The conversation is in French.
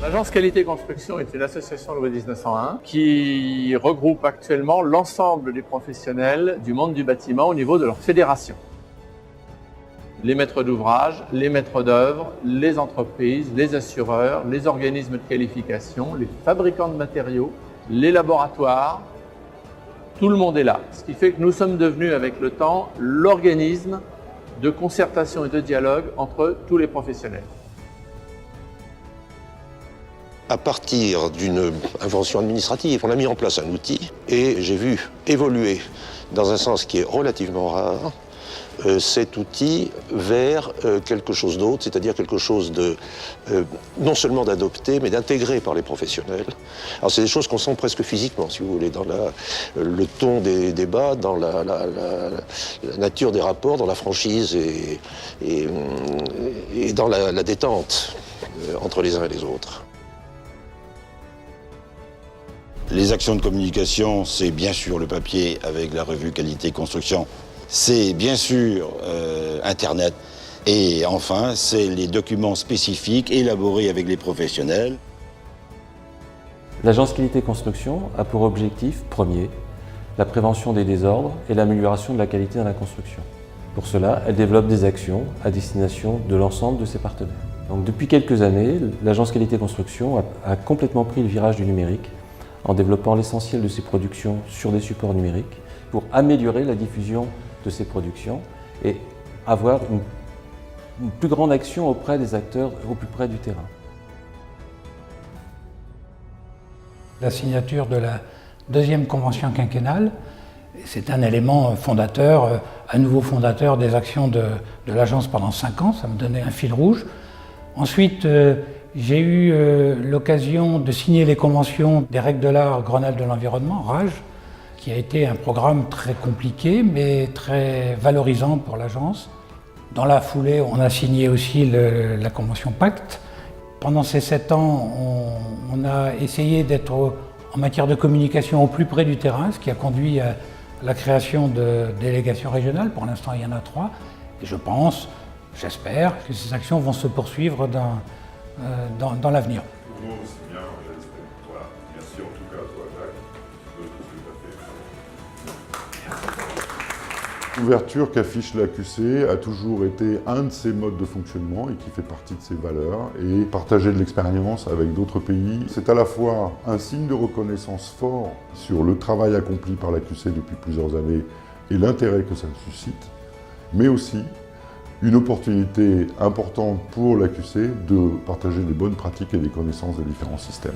L'Agence Qualité Construction est une association loi 1901 qui regroupe actuellement l'ensemble des professionnels du monde du bâtiment au niveau de leur fédération. Les maîtres d'ouvrage, les maîtres d'œuvre, les entreprises, les assureurs, les organismes de qualification, les fabricants de matériaux, les laboratoires, tout le monde est là. Ce qui fait que nous sommes devenus avec le temps l'organisme de concertation et de dialogue entre tous les professionnels. À partir d'une invention administrative, on a mis en place un outil et j'ai vu évoluer dans un sens qui est relativement rare cet outil vers quelque chose d'autre, c'est-à-dire quelque chose de non seulement d'adopté, mais d'intégré par les professionnels. Alors c'est des choses qu'on sent presque physiquement, si vous voulez, dans le ton des débats, dans la nature des rapports, dans la franchise et dans la détente entre les uns et les autres. Les actions de communication, c'est bien sûr le papier avec la revue Qualité Construction. C'est bien sûr Internet et enfin, c'est les documents spécifiques élaborés avec les professionnels. L'Agence Qualité Construction a pour objectif premier la prévention des désordres et l'amélioration de la qualité dans la construction. Pour cela, elle développe des actions à destination de l'ensemble de ses partenaires. Donc, depuis quelques années, l'Agence Qualité Construction a complètement pris le virage du numérique en développant l'essentiel de ses productions sur des supports numériques pour améliorer la diffusion de ces productions et avoir une plus grande action auprès des acteurs au plus près du terrain. La signature de la deuxième convention quinquennale, c'est un élément fondateur, à nouveau fondateur des actions de l'agence pendant 5 ans, ça me donnait un fil rouge. Ensuite, j'ai eu l'occasion de signer les conventions des règles de l'art Grenelle de l'environnement, RAGE, qui a été un programme très compliqué mais très valorisant pour l'agence. Dans la foulée, on a signé aussi la convention Pacte. Pendant ces 7 ans, on a essayé d'être en matière de communication au plus près du terrain, ce qui a conduit à la création de délégations régionales. Pour l'instant, il y en a 3. Et je pense, j'espère, que ces actions vont se poursuivre dans l'avenir. Moi aussi bien, j'espère. Voilà. Merci en tout cas à toi, Jacques, de tout ce que tu as fait. L'ouverture qu'affiche l'AQC a toujours été un de ses modes de fonctionnement et qui fait partie de ses valeurs. Et partager de l'expérience avec d'autres pays, c'est à la fois un signe de reconnaissance fort sur le travail accompli par l'AQC depuis plusieurs années et l'intérêt que ça suscite, mais aussi une opportunité importante pour l'AQC de partager des bonnes pratiques et des connaissances des différents systèmes.